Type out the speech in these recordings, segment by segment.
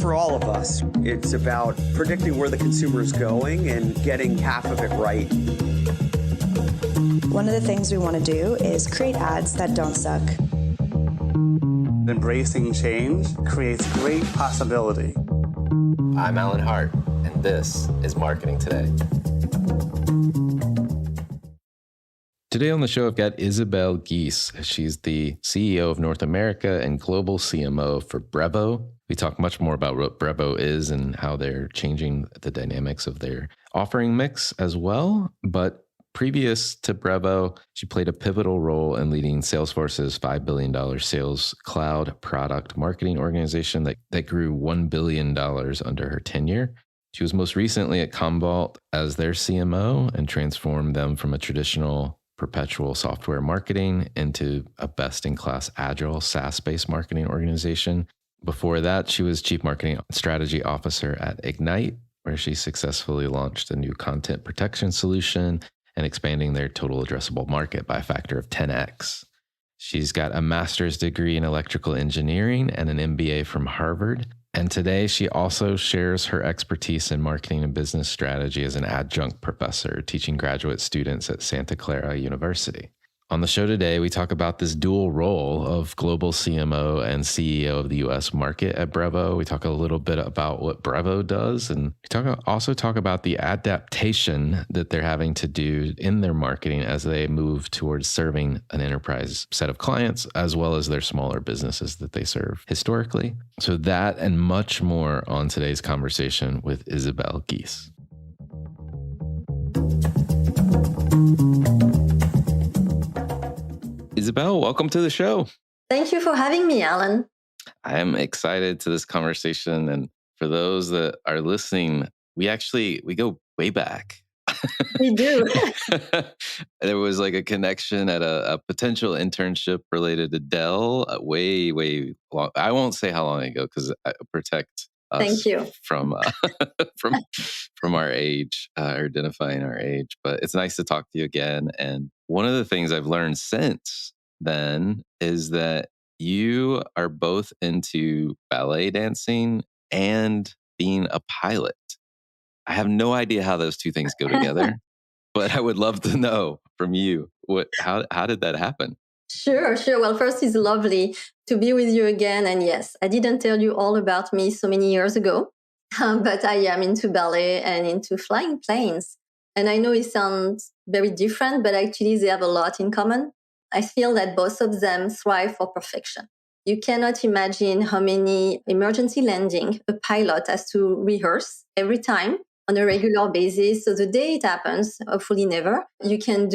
for all of us. It's about predicting where the consumer is going and getting half of it right. One of the things we want to do is create ads that don't suck. Embracing change creates great possibility. I'm Alan Hart, and this is Marketing Today. Today on the show, I've got Isabelle Guis. She's the CEO of North America and Global CMO for Brevo. We talk much more about what Brevo is and how they're changing the dynamics of their offering mix as well. But previous to Brevo, she played a pivotal role in leading Salesforce's $5 billion sales cloud product marketing organization that grew $1 billion under her tenure. She was most recently at Commvault as their CMO and transformed them from a traditional perpetual software marketing into a best-in-class agile SaaS-based marketing organization. Before that, she was Chief Marketing Strategy Officer at Egnyte, where she successfully launched a new content protection solution and expanding their total addressable market by a factor of 10x. She's got a master's degree in electrical engineering and an MBA from Harvard. And today she also shares her expertise in marketing and business strategy as an adjunct professor teaching graduate students at Santa Clara University. On the show today, we talk about this dual role of global CMO and CEO of the US market at Brevo. We talk a little bit about what Brevo does, and we also talk about the adaptation that they're having to do in their marketing as they move towards serving an enterprise set of clients, as well as their smaller businesses that they serve historically. So that and much more on today's conversation with Isabelle Guis. Isabelle, welcome to the show. Thank you for having me, Alan. I am excited to this conversation. And for those that are listening, we go way back. We do. There was like a connection at a potential internship related to Dell way, way long. I won't say how long ago because I protect us Thank you. from our age, or identifying our age. But it's nice to talk to you again. And one of the things I've learned since then is that you are both into ballet dancing and being a pilot. I have no idea how those two things go together, but I would love to know from you, how did that happen? Sure. Well, first, it's lovely to be with you again. And yes, I didn't tell you all about me so many years ago, but I am into ballet and into flying planes. And I know it sounds very different, but actually they have a lot in common. I feel that both of them thrive for perfection. You cannot imagine how many emergency landing a pilot has to rehearse every time on a regular basis. So the day it happens, hopefully never, you can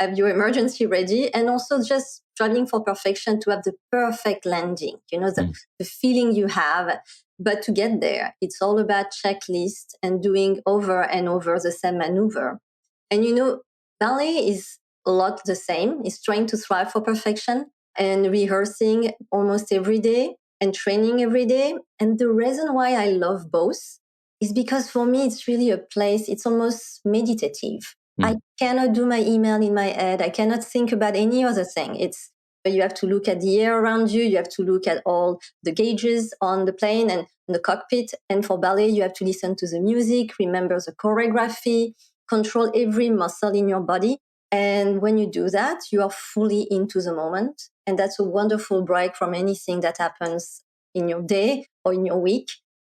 have your emergency ready, and also just striving for perfection to have the perfect landing, the feeling you have. But to get there, it's all about checklist and doing over and over the same maneuver. And ballet is a lot the same. It's trying to strive for perfection and rehearsing almost every day and training every day. And the reason why I love both is because for me, it's really a place, it's almost meditative. I cannot do my email in my head. I cannot think about any other thing. You have to look at the air around you. You have to look at all the gauges on the plane and the cockpit. And for ballet, you have to listen to the music, remember the choreography, control every muscle in your body. And when you do that, you are fully into the moment. And that's a wonderful break from anything that happens in your day or in your week.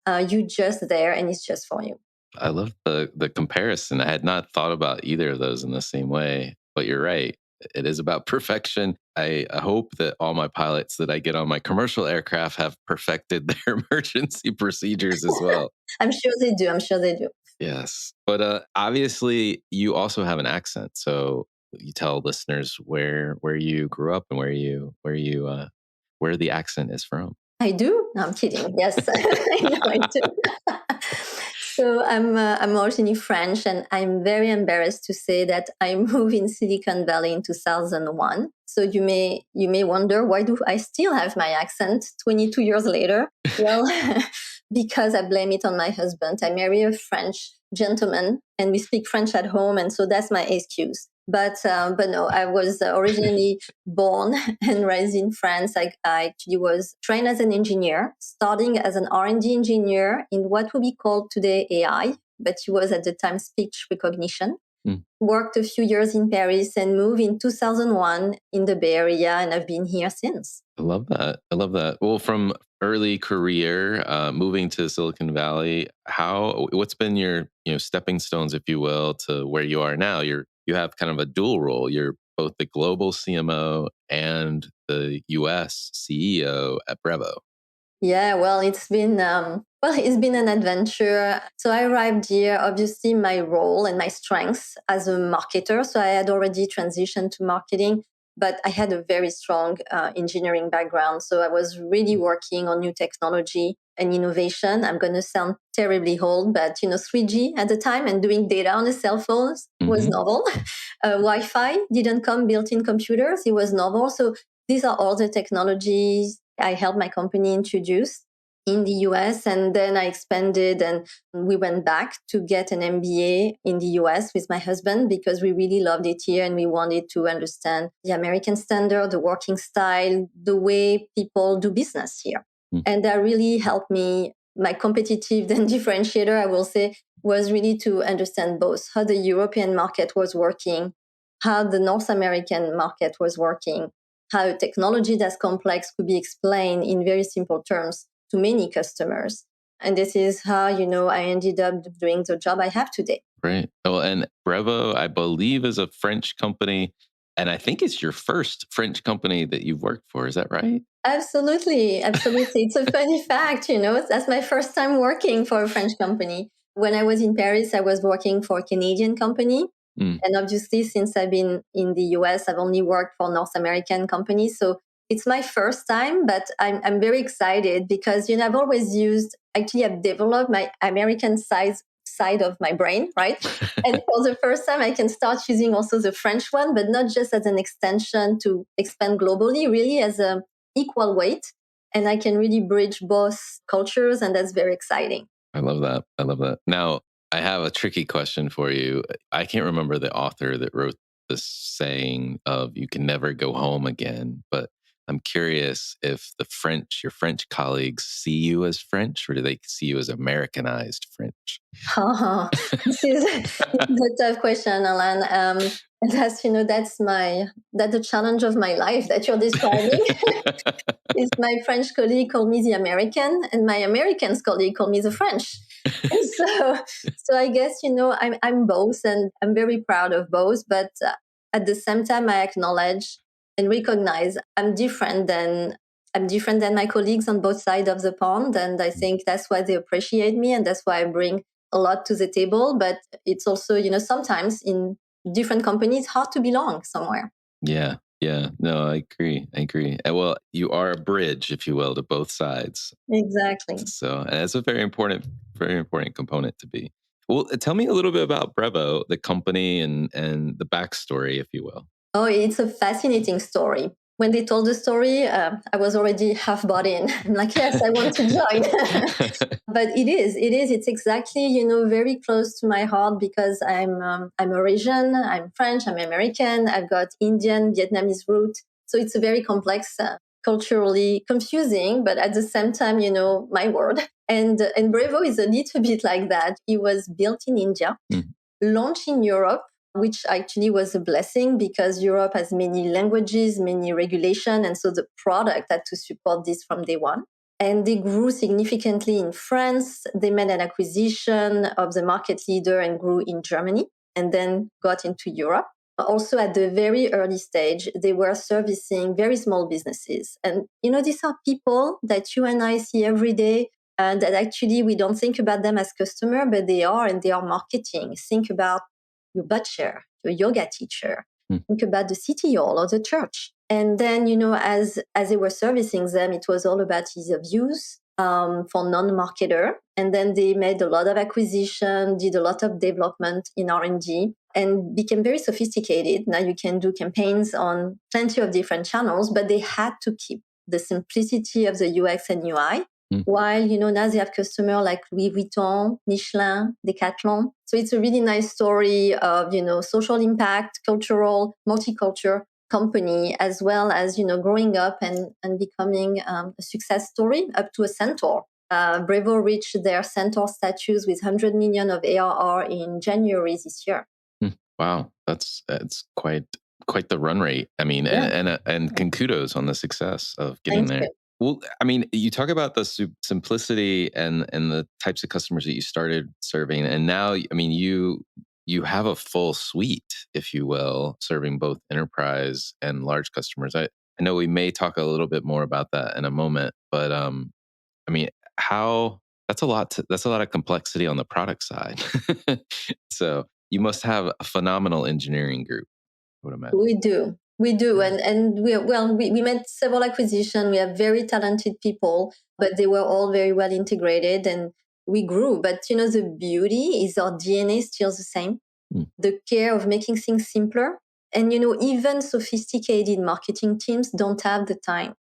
You're just there and it's just for you. I love the comparison. I had not thought about either of those in the same way, but you're right. It is about perfection. I hope that all my pilots that I get on my commercial aircraft have perfected their emergency procedures as well. I'm sure they do. Yes. But obviously, you also have an accent. So you tell listeners where you grew up and where the accent is from. I do. No, I'm kidding. Yes, I do. So I'm originally French, and I'm very embarrassed to say that I moved in Silicon Valley in 2001. So you may wonder, why do I still have my accent 22 years later? Well, because I blame it on my husband. I marry a French gentleman, and we speak French at home, and so that's my excuse. But no, I was originally born and raised in France. I actually was trained as an engineer, starting as an R&D engineer in what would be called today AI, but it was at the time speech recognition. Worked a few years in Paris and moved in 2001 in the Bay Area, and I've been here since. I love that. I love that. Well, from early career, moving to Silicon Valley, what's been your stepping stones, if you will, to where you are now? You have kind of a dual role. You're both the global CMO and the US CEO at Brevo. Yeah, well, it's been an adventure. So I arrived here, obviously my role and my strengths as a marketer. So I had already transitioned to marketing, but I had a very strong engineering background. So I was really working on new technology and innovation. I'm going to sound terribly old, but 3G at the time and doing data on the cell phones was novel. Wi-Fi didn't come built-in computers. It was novel. So these are all the technologies I helped my company introduce in the US. And then I expanded and we went back to get an MBA in the US with my husband because we really loved it here and we wanted to understand the American standard, the working style, the way people do business here. And that really helped me. My competitive then differentiator, I will say, was really to understand both how the European market was working, how the North American market was working, how technology that's complex could be explained in very simple terms to many customers. And this is how, I ended up doing the job I have today. Right. Well, and Brevo, I believe, is a French company. And I think it's your first French company that you've worked for. Is that right? Absolutely. Absolutely. It's a funny fact, that's my first time working for a French company. When I was in Paris, I was working for a Canadian company. And obviously, since I've been in the US, I've only worked for North American companies. So it's my first time, but I'm very excited because, I've always I've developed my American side of my brain, right? And for the first time, I can start using also the French one, but not just as an extension to expand globally, really as an equal weight. And I can really bridge both cultures, and that's very exciting. I love that. Now, I have a tricky question for you. I can't remember the author that wrote this saying of "you can never go home again," but I'm curious if your French colleagues see you as French, or do they see you as Americanized French? This is a tough question, Alan. That's the challenge of my life that you're describing. Is my French colleague called me the American, and my American colleague called me the French. So I guess I'm both, and I'm very proud of both. But at the same time, I acknowledge and recognize I'm different than my colleagues on both sides of the pond, and I think that's why they appreciate me, and that's why I bring a lot to the table. But it's also sometimes in different companies hard to belong somewhere. Yeah. No, I agree. Well, you are a bridge, if you will, to both sides. Exactly. So that's a very important component to be. Well, tell me a little bit about Brevo, the company, and the backstory, if you will. Oh, it's a fascinating story. When they told the story, I was already half bought in. I'm like, yes, I want to join. But it's exactly, very close to my heart because I'm Eurasian, I'm French, I'm American, I've got Indian, Vietnamese root. So it's a very complex, culturally confusing, but at the same time, my world. And Brevo is a little bit like that. It was built in India, launched in Europe, which actually was a blessing because Europe has many languages, many regulation. And so the product had to support this from day one. And they grew significantly in France. They made an acquisition of the market leader and grew in Germany and then got into Europe. Also at the very early stage, they were servicing very small businesses. And, these are people that you and I see every day and that actually we don't think about them as customer, but they are, and they are marketing. Think about your butcher, your yoga teacher. Think about the city hall or the church. And then, as they were servicing them, it was all about ease of use for non-marketer. And then they made a lot of acquisition, did a lot of development in R&D, and became very sophisticated. Now you can do campaigns on plenty of different channels, but they had to keep the simplicity of the UX and UI While, now they have customers like Louis Vuitton, Michelin, Decathlon. So it's a really nice story of, social impact, cultural, multicultural company, as well as, growing up and becoming a success story up to a centaur. Brevo reached their centaur status with 100 million of ARR in January this year. Wow, that's quite the run rate. I mean, Yeah. and kudos on the succce of getting Thank there. you. Well, I mean, you talk about the simplicity and the types of customers that you started serving, and now, I mean, you have a full suite, if you will, serving both enterprise and large customers. I know we may talk a little bit more about that in a moment, but I mean, how that's a lot. That's a lot of complexity on the product side. So you must have a phenomenal engineering group, I would imagine. We do. Yeah. And we made several acquisitions. We have very talented people, but they were all very well integrated and we grew. But, the beauty is our DNA is still the same. The care of making things simpler. And, even sophisticated marketing teams don't have the time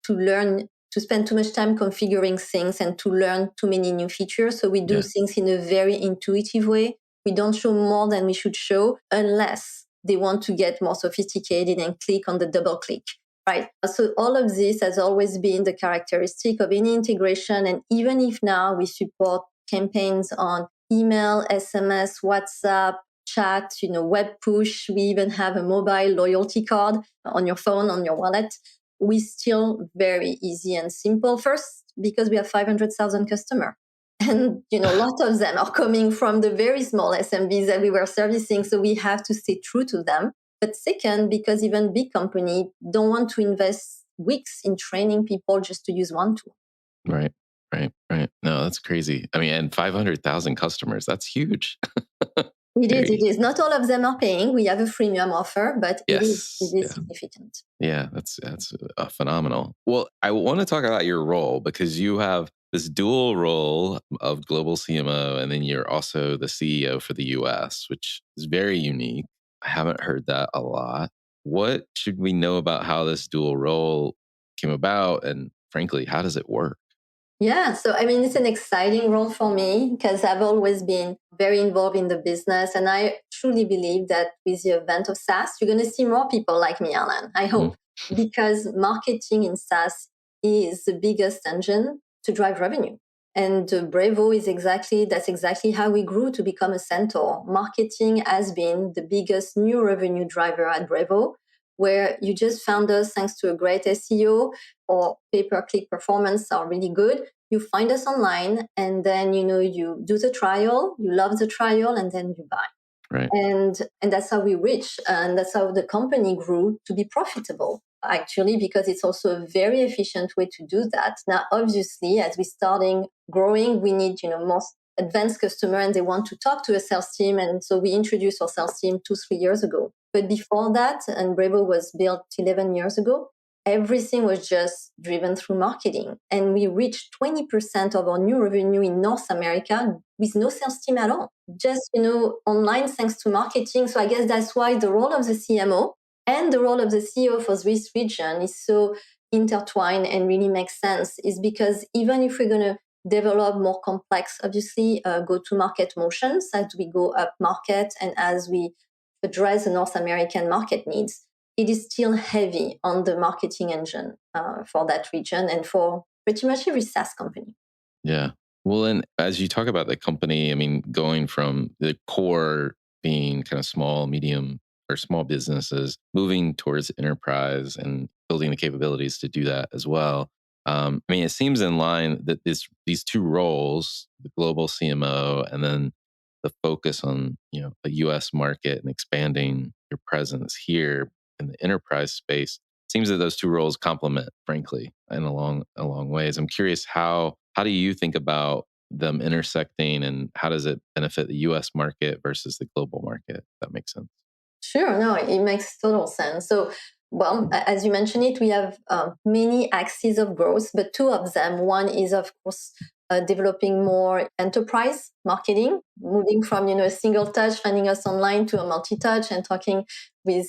to learn, to spend too much time configuring things and to learn too many new features. So we do things in a very intuitive way. We don't show more than we should show unless they want to get more sophisticated and click on the double click, right? So all of this has always been the characteristic of any integration. And even if now we support campaigns on email, SMS, WhatsApp, chat, web push, we even have a mobile loyalty card on your phone, on your wallet. We still very easy and simple. First, because we have 500,000 customers. And, a lot of them are coming from the very small SMBs that we were servicing. So we have to stay true to them. But second, because even big companies don't want to invest weeks in training people just to use one tool. Right. No, that's crazy. I mean, and 500,000 customers, that's huge. It is. Not all of them are paying. We have a freemium offer, but it is significant. Yeah, that's phenomenal. Well, I want to talk about your role because you have this dual role of global CMO, and then you're also the CEO for the US, which is very unique. I haven't heard that a lot. What should we know about how this dual role came about? And frankly, how does it work? Yeah, so I mean, it's an exciting role for me because I've always been very involved in the business. And I truly believe that with the advent of SaaS, you're going to see more people like me, Alan. I hope, because marketing in SaaS is the biggest engine to drive revenue. And Brevo that's exactly how we grew to become a centaur. Marketing has been the biggest new revenue driver at Brevo, where you just found us thanks to a great SEO or pay-per-click performance are really good. You find us online and then, you do the trial, you love the trial, and then you buy. Right. And that's how we reach. And that's how the company grew to be profitable, actually, because it's also a very efficient way to do that. Now, obviously, as we're starting growing, we need, more advanced customer and they want to talk to a sales team. And so we introduced our sales team 2-3 years ago. But before that, and Brevo was built 11 years ago, everything was just driven through marketing. And we reached 20% of our new revenue in North America with no sales team at all. Just, online thanks to marketing. So I guess that's why the role of the CMO and the role of the CEO for this region is so intertwined and really makes sense, is because even if we're going to develop more complex, obviously, go-to-market motions as we go up market and as we address the North American market needs, it is still heavy on the marketing engine for that region and for pretty much every SaaS company. Yeah. Well, and as you talk about the company, I mean, going from the core being kind of small, medium, or small businesses, moving towards enterprise and building the capabilities to do that as well. I mean, it seems in line that these two roles, the global CMO and then the focus on, the US market and expanding your presence here in the enterprise space, seems that those two roles complement, frankly, in a long ways. I'm curious, how do you think about them intersecting and how does it benefit the US market versus the global market? If that makes sense. Sure, no, it makes total sense. So, well, as you mentioned it, we have many axes of growth, but two of them. One is, of course, developing more enterprise marketing, moving from a single touch, finding us online, to a multi-touch and talking with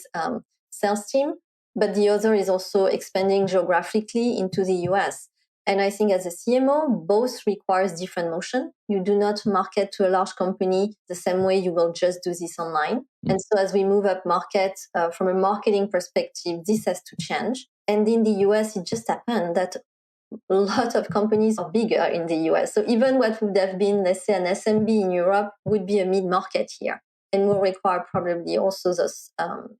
sales team. But the other is also expanding geographically into the US. And I think as a CMO, both requires different motion. You do not market to a large company the same way you will just do this online. And so as we move up market, from a marketing perspective, this has to change. And in the US, it just happened that a lot of companies are bigger in the US. So even what would have been, let's say, an SMB in Europe would be a mid-market here and will require probably also those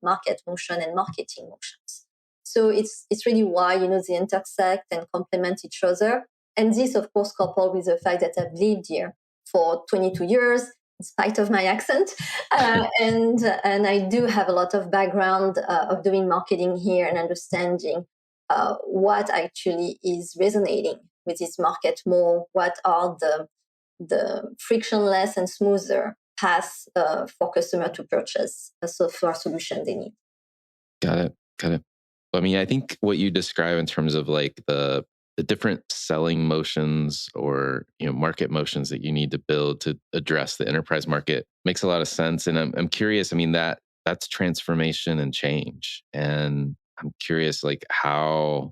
market motion and marketing motions. So it's really why, they intersect and complement each other. And this, of course, coupled with the fact that I've lived here for 22 years, in spite of my accent. And I do have a lot of background of doing marketing here and understanding what actually is resonating with this market more, what are the frictionless and smoother paths for customer to purchase a software solution they need. Got it. I mean, I think what you describe in terms of like the different selling motions or market motions that you need to build to address the enterprise market makes a lot of sense. And I'm curious. I mean, that's transformation and change. And I'm curious, like what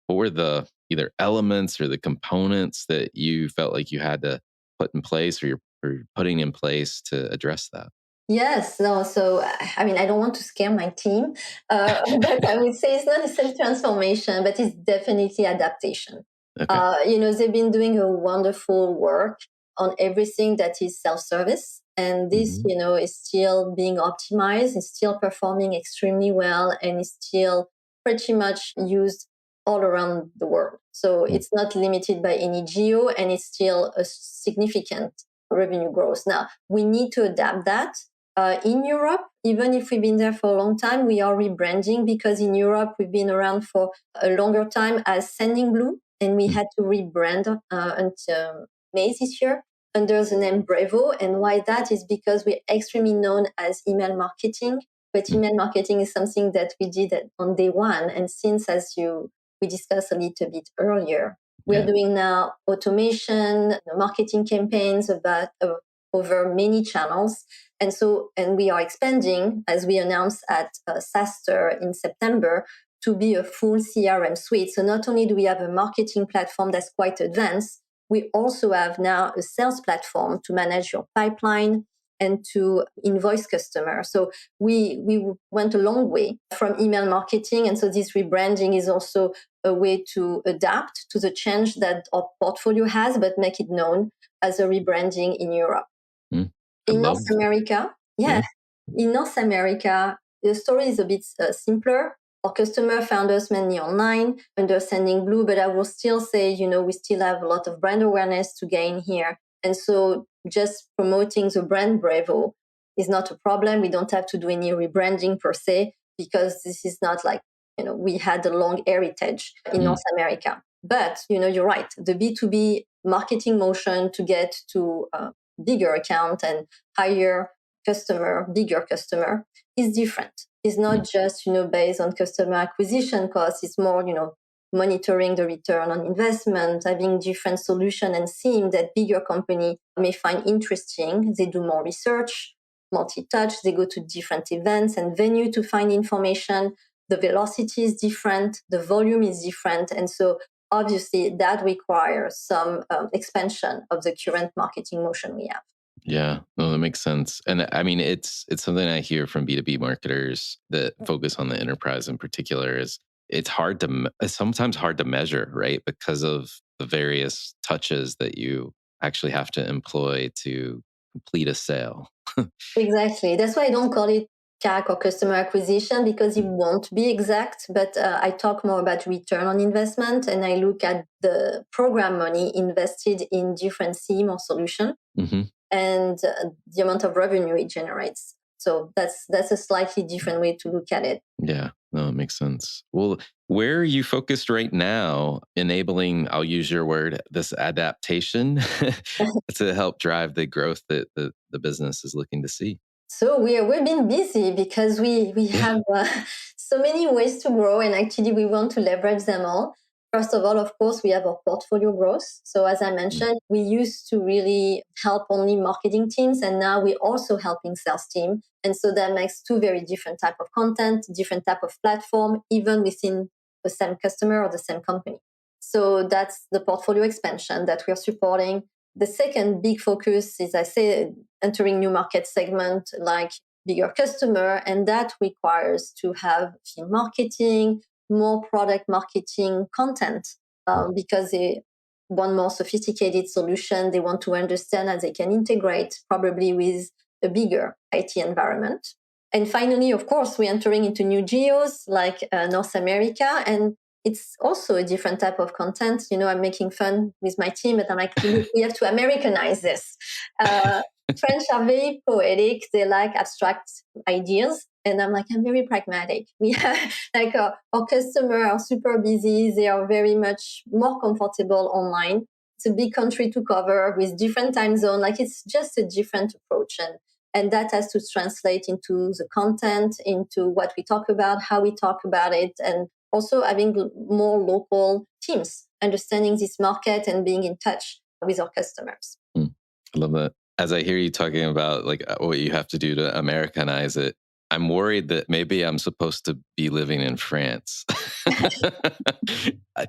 were the either elements or the components that you felt like you had to put in place or you're putting in place to address that? Yes, no. So, I mean, I don't want to scare my team, but I would say it's not a self-transformation, but it's definitely adaptation. Okay. They've been doing a wonderful work on everything that is self-service. And this, is still being optimized, is still performing extremely well, and is still pretty much used all around the world. So it's not limited by any geo, and it's still a significant revenue growth. Now, we need to adapt that. In Europe, even if we've been there for a long time, we are rebranding because in Europe, we've been around for a longer time as Sending Blue, and we had to rebrand until May this year under the name Brevo. And why that is because we're extremely known as email marketing, but email marketing is something that we did on day one. And since, we discussed a little bit earlier, we're doing now automation, marketing campaigns about over many channels. And we are expanding, as we announced at SaaS in September, to be a full CRM suite. So not only do we have a marketing platform that's quite advanced, we also have now a sales platform to manage your pipeline and to invoice customers. So we went a long way from email marketing. And so this rebranding is also a way to adapt to the change that our portfolio has, but make it known as a rebranding in Europe. In North America, in North America, the story is a bit simpler. Our customer found us mainly online under Sending Blue, but I will still say, we still have a lot of brand awareness to gain here. And so just promoting the brand Brevo is not a problem. We don't have to do any rebranding per se, because this is not like, we had a long heritage in North America. But, you're right. The B2B marketing motion to get to bigger account and higher customer, bigger customer is different. It's not just, based on customer acquisition costs. It's more, monitoring the return on investment, having different solution and seeing that bigger company may find interesting. They do more research, multi-touch. They go to different events and venue to find information. The velocity is different. The volume is different. And so obviously that requires some expansion of the current marketing motion we have. Yeah, no, that makes sense. And I mean, it's something I hear from B2B marketers that focus on the enterprise in particular is it's sometimes hard to measure, right? Because of the various touches that you actually have to employ to complete a sale. Exactly. That's why I don't call it CAC or customer acquisition, because it won't be exact, but I talk more about return on investment, and I look at the program money invested in different theme or solution and the amount of revenue it generates. So that's a slightly different way to look at it. Yeah, no, it makes sense. Well, where are you focused right now, enabling, I'll use your word, this adaptation to help drive the growth that the business is looking to see? So we've been busy because we have so many ways to grow, and actually we want to leverage them all. First of all, of course, we have our portfolio growth. So as I mentioned, we used to really help only marketing teams, and now we're also helping sales team. And so that makes two very different type of content, different type of platform, even within the same customer or the same company. So that's the portfolio expansion that we're supporting. The second big focus is, I say, entering new market segment like bigger customer, and that requires to have field marketing, more product marketing content, because they want more sophisticated solution. They want to understand how they can integrate probably with a bigger IT environment. And finally, of course, we're entering into new geos like North America, and it's also a different type of content. I'm making fun with my team, but I'm like, we have to Americanize this. French are very poetic. They like abstract ideas. And I'm like, I'm very pragmatic. We have like our customers are super busy. They are very much more comfortable online. It's a big country to cover with different time zone. Like it's just a different approach. And that has to translate into the content, into what we talk about, how we talk about it, and also having more local teams, understanding this market and being in touch with our customers. I love that. As I hear you talking about like what you have to do to Americanize it, I'm worried that maybe I'm supposed to be living in France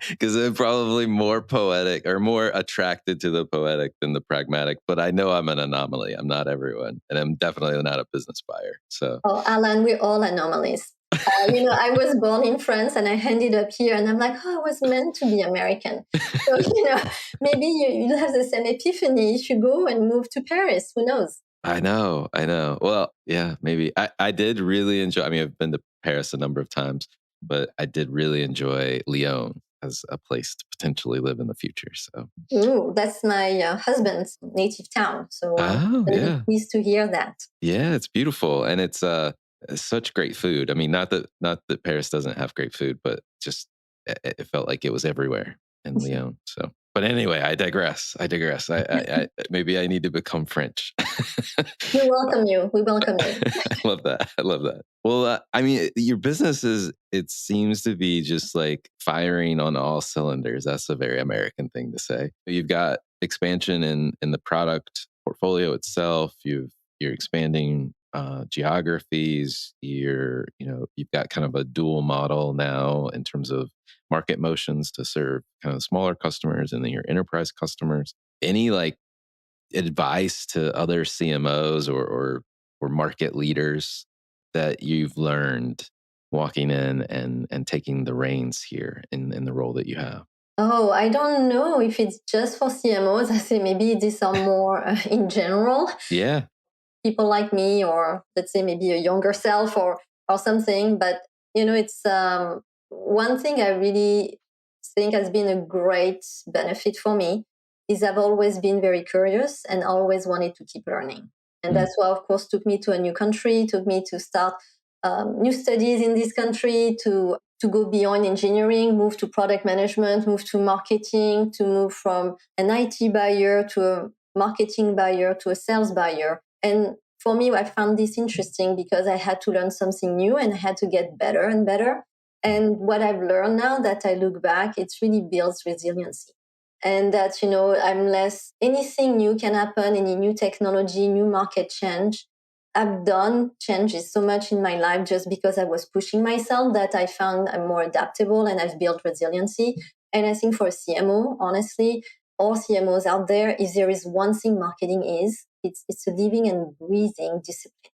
because I'm probably more poetic or more attracted to the poetic than the pragmatic. But I know I'm an anomaly. I'm not everyone. And I'm definitely not a business buyer. So, Alan, we're all anomalies. I was born in France and I ended up here and I'm like, I was meant to be American. So, maybe you'll have the same epiphany if you go and move to Paris. Who knows? I know. Well, yeah, maybe. I did really enjoy, I've been to Paris a number of times, but I did really enjoy Lyon as a place to potentially live in the future. So, ooh, that's my husband's native town. So I'm pleased to hear that. Yeah, it's beautiful. And it's such great food. Not that Paris doesn't have great food, but just it felt like it was everywhere in Lyon. So, but anyway, I digress. I maybe I need to become French. We welcome you. We welcome you. I love that. Well, your business it seems to be just like firing on all cylinders. That's a very American thing to say. You've got expansion in the product portfolio itself. You're expanding geographies. You've got kind of a dual model now in terms of market motions to serve kind of smaller customers and then your enterprise customers. Any like advice to other CMOs or market leaders that you've learned walking in and taking the reins here in the role that you have? Oh, I don't know if it's just for CMOs. I say maybe these are more in general. Yeah. People like me, or let's say maybe a younger self or something. But, it's one thing I really think has been a great benefit for me is I've always been very curious and always wanted to keep learning. And that's why, of course, took me to a new country, took me to start new studies in this country, to go beyond engineering, move to product management, move to marketing, to move from an IT buyer to a marketing buyer to a sales buyer. And for me, I found this interesting because I had to learn something new and I had to get better and better. And what I've learned now that I look back, it really builds resiliency. And that, I'm less, anything new can happen, any new technology, new market change. I've done changes so much in my life just because I was pushing myself that I found I'm more adaptable and I've built resiliency. And I think for a CMO, honestly, all CMOs out there, if there is one thing marketing is, it's a living and breathing discipline.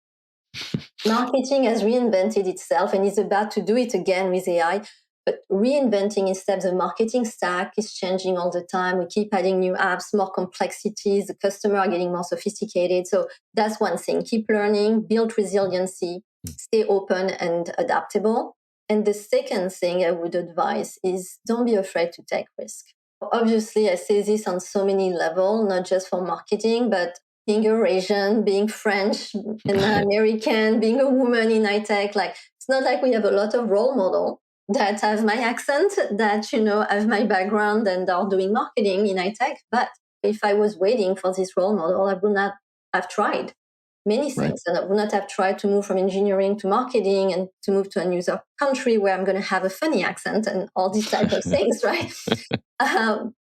Marketing has reinvented itself and is about to do it again with AI. But reinventing instead the marketing stack is changing all the time. We keep adding new apps, more complexities. The customer are getting more sophisticated. So that's one thing. Keep learning, build resiliency, stay open and adaptable. And the second thing I would advise is don't be afraid to take risk. Obviously, I say this on so many levels, not just for marketing, but being Eurasian, being French and American, being a woman in high tech, it's not like we have a lot of role models that have my accent, that, have my background and are doing marketing in high tech. But if I was waiting for this role model, I would not have tried many things. Right. And I would not have tried to move from engineering to marketing and to move to a new country where I'm going to have a funny accent and all these type of things, right?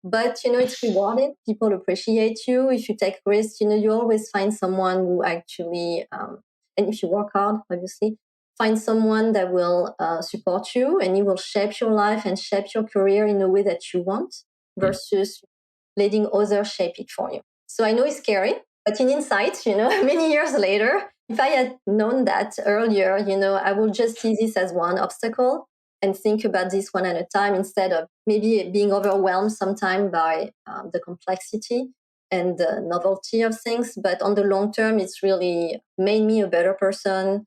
But, it's rewarded. People appreciate you. If you take risks, you always find someone who actually, and if you work hard, obviously, find someone that will support you and you will shape your life and shape your career in a way that you want versus letting others shape it for you. So I know it's scary, but in insight, many years later, if I had known that earlier, I will just see this as one obstacle and think about this one at a time instead of maybe being overwhelmed sometime by the complexity and the novelty of things. But on the long term, it's really made me a better person,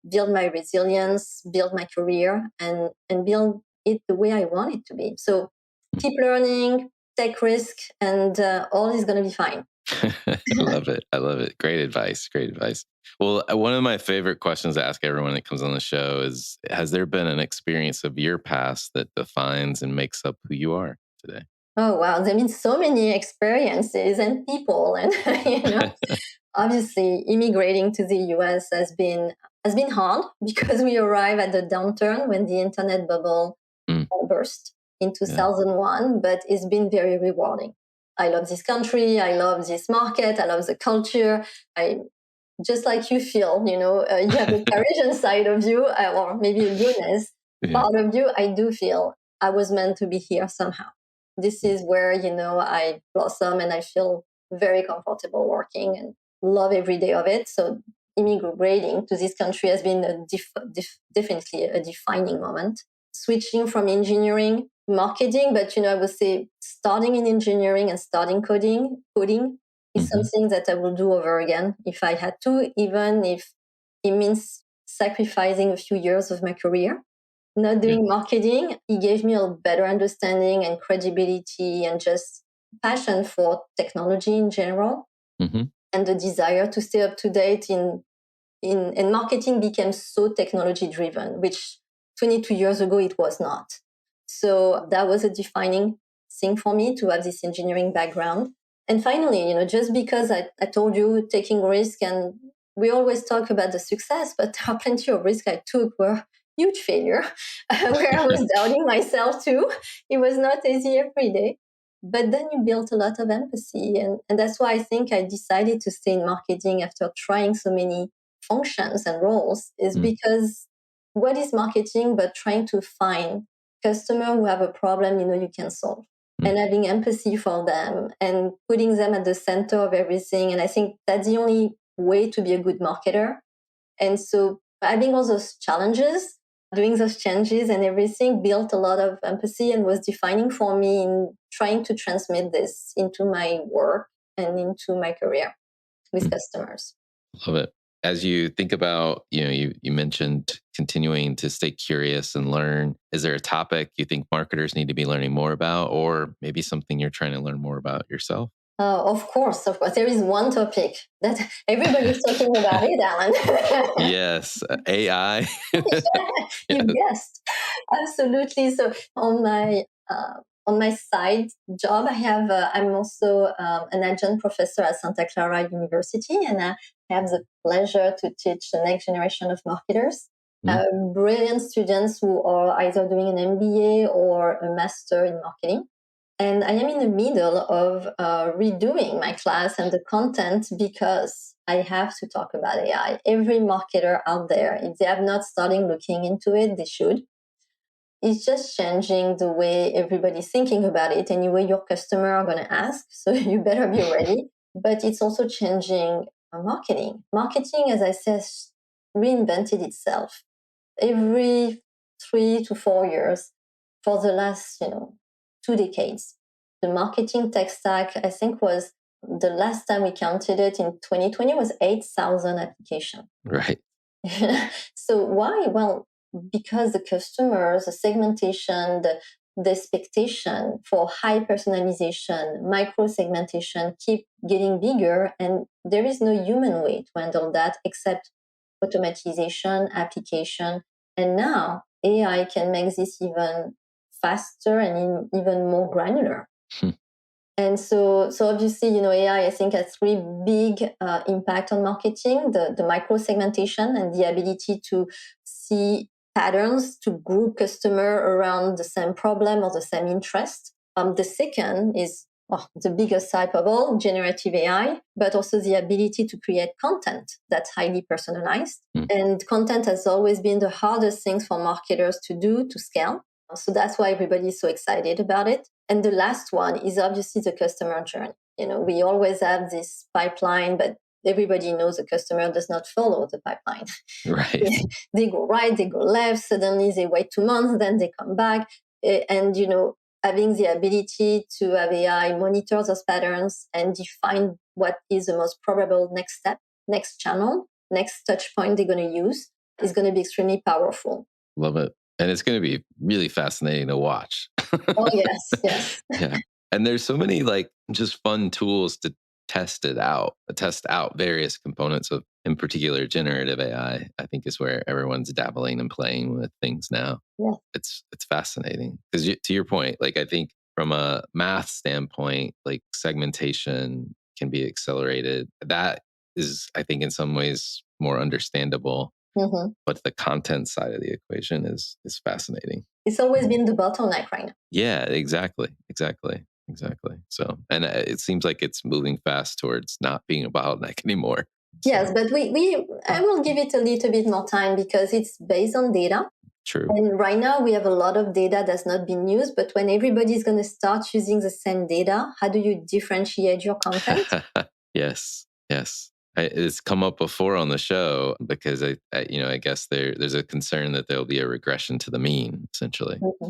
build my resilience, build my career, and build it the way I want it to be. So keep learning, take risk, and all is going to be fine. I love it. I love it. Great advice. Great advice. Well, one of my favorite questions to ask everyone that comes on the show is, has there been an experience of your past that defines and makes up who you are today? Oh, wow. There have been so many experiences and people. And, obviously, immigrating to the US has been hard because we arrived at the downturn when the internet bubble burst in 2001, but it's been very rewarding. I love this country. I love this market. I love the culture. I just like you feel, you have the Parisian side of you, or maybe a Lyonnaise part of you. I do feel I was meant to be here somehow. This is where, I blossom and I feel very comfortable working and love every day of it. So immigrating to this country has been definitely a defining moment. Switching from engineering to marketing, but I would say starting in engineering and starting coding is something that I will do over again if I had to, even if it means sacrificing a few years of my career. Not doing marketing, it gave me a better understanding and credibility and just passion for technology in general, and the desire to stay up to date and marketing became so technology driven, which 22 years ago it was not. So that was a defining thing for me to have this engineering background. And finally, just because I told you taking risk, and we always talk about the success, but there are plenty of risks I took were huge failure, where I was doubting myself too. It was not easy every day. But then you built a lot of empathy. And that's why I think I decided to stay in marketing after trying so many functions and roles, is because what is marketing but trying to find customers who have a problem you can solve, and having empathy for them and putting them at the center of everything. And I think that's the only way to be a good marketer. And so having all those challenges, doing those changes and everything built a lot of empathy and was defining for me in trying to transmit this into my work and into my career with customers. Love it. As you think about, you mentioned continuing to stay curious and learn. Is there a topic you think marketers need to be learning more about, or maybe something you're trying to learn more about yourself? Of course. There is one topic that everybody's talking about it, Alan. Yes, AI. You guessed. Absolutely. So on my side job, I'm also an adjunct professor at Santa Clara University, and I have the pleasure to teach the next generation of marketers. Brilliant students who are either doing an MBA or a master in marketing. And I am in the middle of redoing my class and the content because I have to talk about AI. Every marketer out there, if they have not started looking into it, they should. It's just changing the way everybody's thinking about it and the way your customer are going to ask. So you better be ready. But it's also changing marketing. Marketing, as I said, reinvented itself every 3 to 4 years for the last, 2 decades. The marketing tech stack, I think, was the last time we counted it in 2020 was 8,000 applications. Right. So why? Well, because the customers, the segmentation, the expectation for high personalization, micro segmentation keep getting bigger, and there is no human way to handle that except automatization, application, and now AI can make this even faster and even more granular. And so obviously, AI, I think, has 3 big impact on marketing: the micro segmentation and the ability to see patterns, to group customer around the same problem or the same interest. The second is the biggest type of all, generative AI, but also the ability to create content that's highly personalized. And content has always been the hardest things for marketers to do to scale. So that's why everybody is so excited about it. And the last one is obviously the customer journey. We always have this pipeline, but everybody knows the customer does not follow the pipeline. Right. They go right, they go left, suddenly they wait 2 months, then they come back. And, having the ability to have AI monitor those patterns and define what is the most probable next step, next channel, next touch point they're going to use is going to be extremely powerful. Love it. And it's going to be really fascinating to watch. Oh, yes. Yeah. And there's so many just fun tools to test out various components of, in particular, generative AI, I think is where everyone's dabbling and playing with things now. Yeah. It's fascinating because to your point, I think from a math standpoint, segmentation can be accelerated. That is, I think, in some ways more understandable. Mm-hmm. But the content side of the equation is fascinating. It's always been the bottleneck right now. Yeah, exactly. So, and it seems like it's moving fast towards not being a bottleneck anymore. So. Yes, but I will give it a little bit more time because it's based on data. True. And right now we have a lot of data that's not been used, but when everybody's going to start using the same data, how do you differentiate your content? Yes. It's come up before on the show because I guess there's a concern that there'll be a regression to the mean, essentially. Mm-hmm.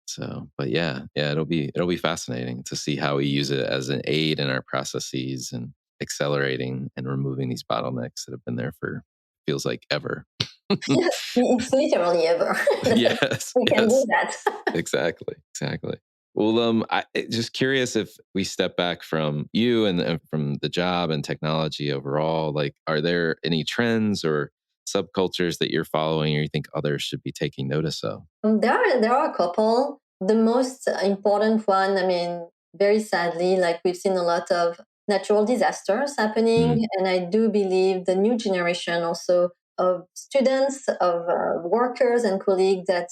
So, but yeah, it'll be fascinating to see how we use it as an aid in our processes and accelerating and removing these bottlenecks that have been there for feels like ever. It's literally ever. Yes, we can do that. Exactly. Well, I just curious if we step back from you and from the job and technology overall, are there any trends or subcultures that you're following or you think others should be taking notice of? There are a couple. The most important one, very sadly, we've seen a lot of natural disasters happening. And I do believe the new generation also of students, of workers and colleagues that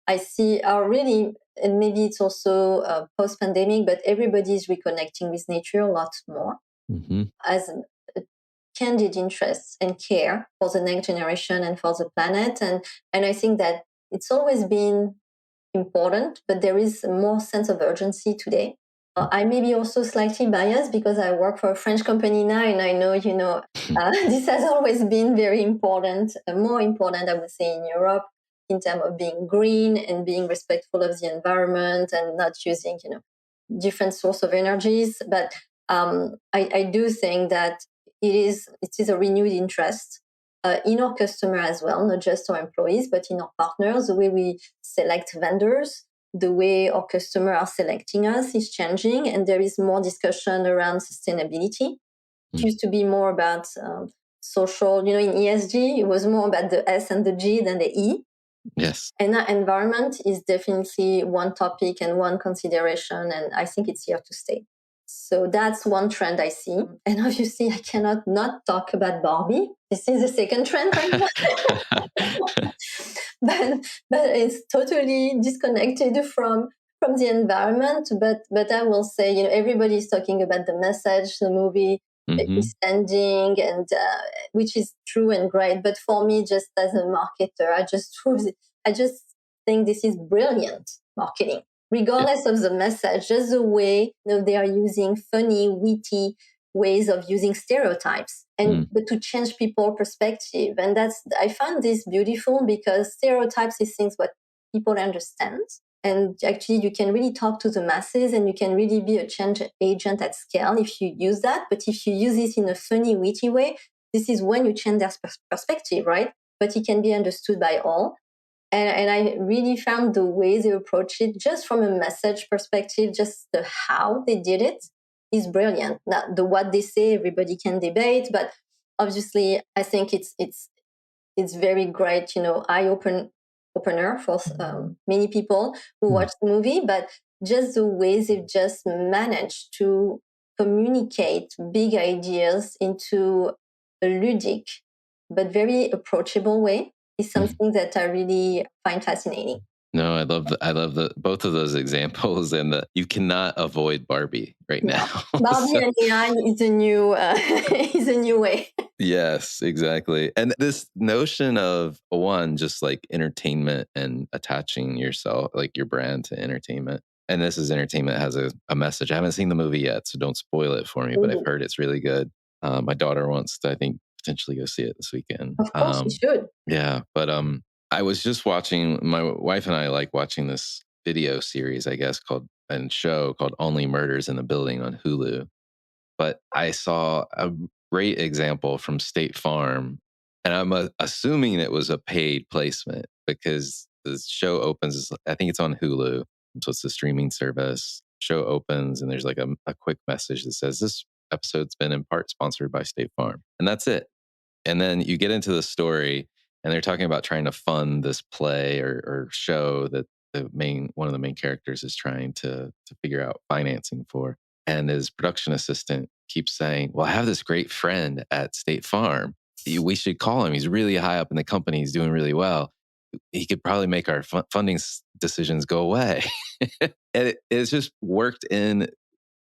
I see are really, and maybe it's also post-pandemic, but everybody's reconnecting with nature a lot more as a candid interest and care for the next generation and for the planet. And I think that it's always been important, but there is more sense of urgency today. I may be also slightly biased because I work for a French company now, and I know, this has always been very important, more important, I would say, in Europe, in terms of being green and being respectful of the environment and not using, different source of energies. But I do think that it is a renewed interest in our customer as well, not just our employees, but in our partners. The way we select vendors, the way our customers are selecting us is changing, and there is more discussion around sustainability. It used to be more about social, in ESG, it was more about the S and the G than the E. Yes. And that environment is definitely one topic and one consideration, and I think it's here to stay. So that's one trend I see. And obviously, I cannot not talk about Barbie. This is the second trend right now. but it's totally disconnected from the environment. But I will say, everybody is talking about the message, the movie is ending, and which is true and great. But for me, just as a marketer, I just think this is brilliant marketing. Regardless of the message, just the way they are using funny, witty ways of using stereotypes but to change people's perspective. And I find this beautiful because stereotypes is things what people understand. And actually you can really talk to the masses and you can really be a change agent at scale if you use that. But if you use it in a funny, witty way, this is when you change their perspective, right? But it can be understood by all. And I really found the way they approach it, just from a message perspective, just the how they did it is brilliant. Now, the what they say, everybody can debate, but obviously, I think it's very great, eye opener for many people who watch the movie. But just the way they've just managed to communicate big ideas into a ludic but very approachable way is something that I really find fascinating. No, I love the both of those examples, and you cannot avoid Barbie right now. Barbie and AI is a new is a new way. Yes, exactly. And this notion of one, just like entertainment and attaching yourself, like your brand to entertainment. And this is entertainment has a message. I haven't seen the movie yet, so don't spoil it for me, but I've heard it's really good. My daughter wants to, I think, potentially go see it this weekend. Of course, you should. Yeah, but I was just watching, my wife and I like watching this video series, I guess, and show called Only Murders in the Building on Hulu. But I saw a great example from State Farm, and I'm assuming it was a paid placement because the show opens, I think it's on Hulu, so it's a streaming service. Show opens and there's like a quick message that says, this episode's been in part sponsored by State Farm. And that's it. And then you get into the story and they're talking about trying to fund this play or show that one of the main characters is trying to figure out financing for. And his production assistant keeps saying, well, I have this great friend at State Farm. We should call him. He's really high up in the company. He's doing really well. He could probably make our funding decisions go away. And it's just worked in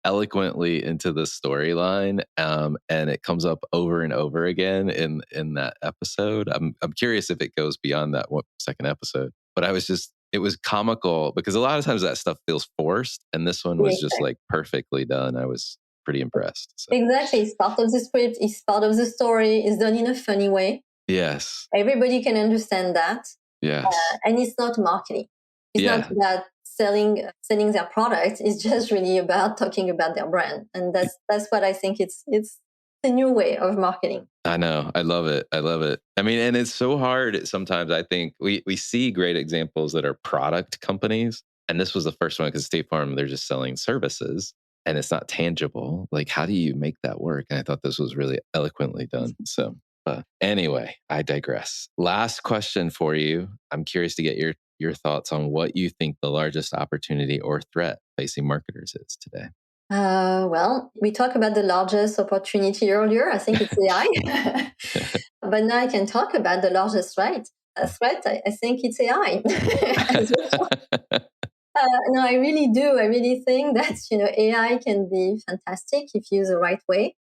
eloquently into the storyline, and it comes up over and over again in that episode. I'm curious if it goes beyond that second episode, but it was comical because a lot of times that stuff feels forced, and this one was just like perfectly done. I was pretty impressed. So. Exactly, it's part of the script, it's part of the story, it's done in a funny way. Yes, everybody can understand that. Yes, and it's not marketing. It's not about selling their product. It's just really about talking about their brand, and that's what I think it's the new way of marketing. I know. I love it. I mean, and it's so hard sometimes. I think we see great examples that are product companies, and this was the first one because State Farm, they're just selling services and it's not tangible. Like, how do you make that work? And I thought this was really eloquently done. So anyway, I digress. Last question for you. I'm curious to get your thoughts on what you think the largest opportunity or threat facing marketers is today. Well, we talked about the largest opportunity earlier. I think it's AI. But now I can talk about the largest threat. I think it's AI. No, I really do. I really think that, AI can be fantastic if used the right way,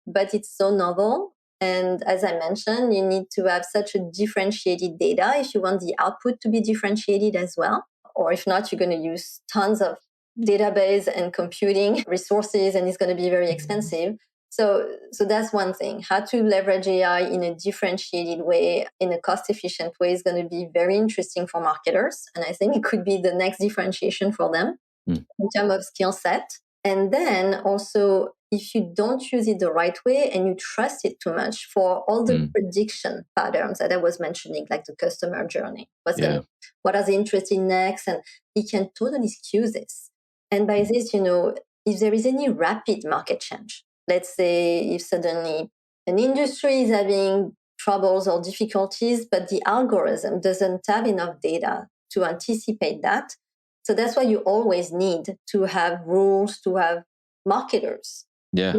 but it's so novel. And as I mentioned, you need to have such a differentiated data if you want the output to be differentiated as well. Or if not, you're going to use tons of database and computing resources, and it's going to be very expensive. So that's one thing. How to leverage AI in a differentiated way, in a cost-efficient way, is going to be very interesting for marketers. And I think it could be the next differentiation for them in terms of skill set. And then also, if you don't use it the right way and you trust it too much for all the prediction patterns that I was mentioning, like the customer journey, what are they interested in next? And it can totally skew this. And by this, if there is any rapid market change, let's say if suddenly an industry is having troubles or difficulties, but the algorithm doesn't have enough data to anticipate that. So that's why you always need to have rules, to have marketers. Yeah.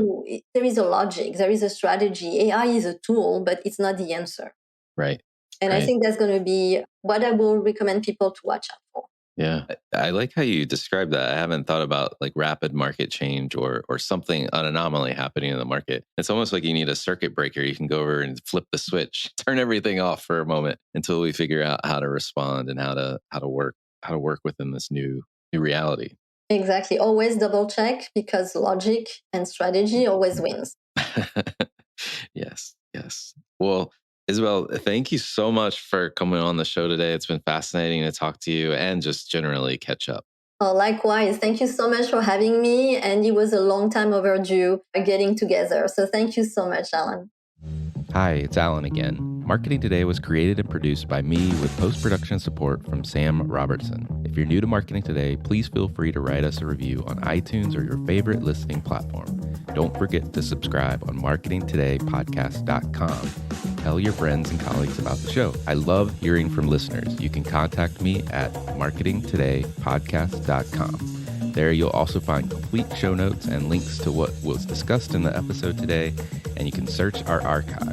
There is a logic, there is a strategy. AI is a tool, but it's not the answer. Right. And I think that's going to be what I will recommend people to watch out for. Yeah. I like how you describe that. I haven't thought about like rapid market change or something, an anomaly happening in the market. It's almost like you need a circuit breaker. You can go over and flip the switch, turn everything off for a moment until we figure out how to respond and how to work within this new reality. Exactly. Always double check, because logic and strategy always wins. Yes. Well, Isabelle, thank you so much for coming on the show today. It's been fascinating to talk to you and just generally catch up. Oh, likewise. Thank you so much for having me. And it was a long time overdue getting together. So thank you so much, Alan. Hi, it's Alan again. Marketing Today was created and produced by me with post-production support from Sam Robertson. If you're new to Marketing Today, please feel free to write us a review on iTunes or your favorite listening platform. Don't forget to subscribe on marketingtodaypodcast.com. Tell your friends and colleagues about the show. I love hearing from listeners. You can contact me at marketingtodaypodcast.com. There you'll also find complete show notes and links to what was discussed in the episode today, and you can search our archive.